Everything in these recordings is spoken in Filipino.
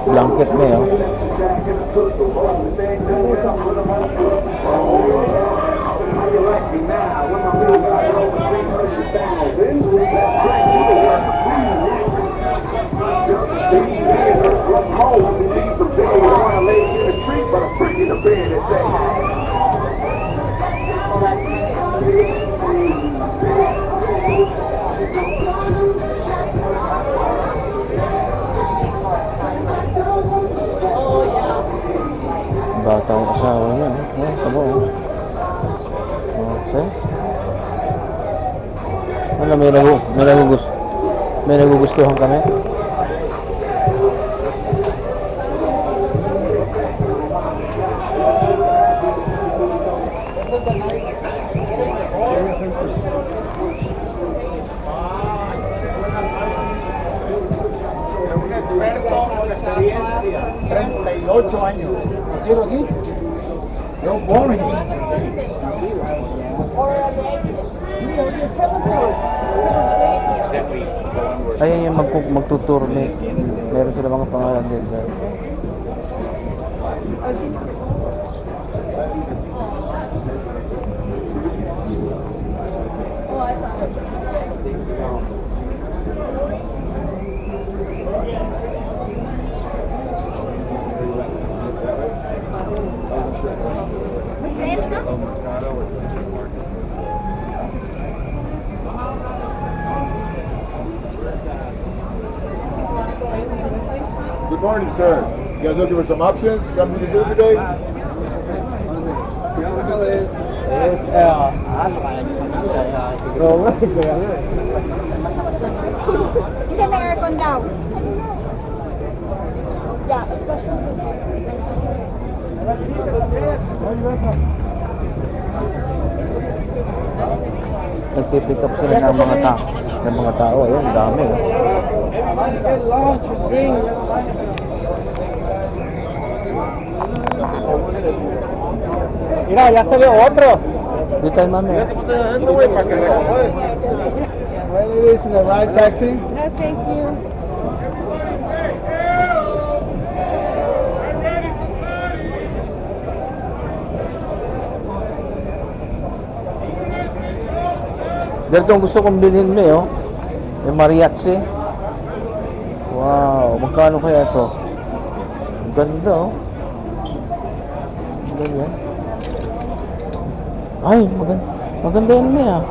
Blanket na yun. Batang asawa niya. Tabo. Okay. Ano, may nagugustuhan kami. Experiencia, 38 años. ¿Nacido aquí? Yo born here. Ayan yung magtutour. Meron sila mga pangalan din sa... Good morning, sir. You guys looking for some options? Something to do today? Hindi, may aircon daw. Yeah, especially Nagpipick up sila ng mga tao. Ayan, dami. Mira, ya se ve otro. Dito tayo, mami. Ladies, in the ride taxi. No, thank you. Dito ang gusto kong bilhin mo, oh. Yung mariachi. Wow, magkano kaya ito? Ang ganda, oh. Ganyan. Ay, maganda yan, may, ah.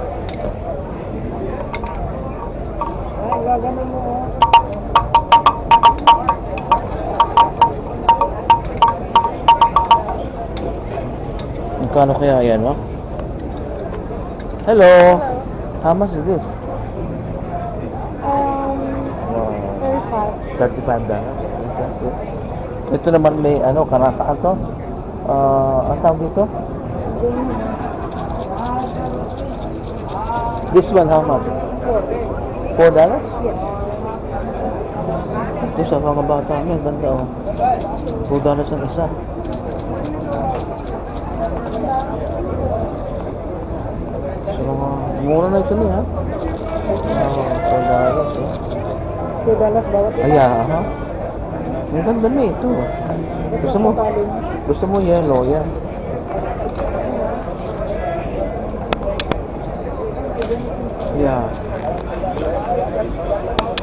Magkano kaya yan, oh? Hello. How much is this? Wow. 35 dollars. Ito naman may karakaan to. Ang tawag dito? This one how much? $4? Yes. Ito sa mga bata niya, ganda, oh. $4 ang isa. So, mura na ito niya, ha? $4, oh. $2 bawat. Ay, aha. Ang ganda na ito. Gusto mo yellow, yan. Yeah.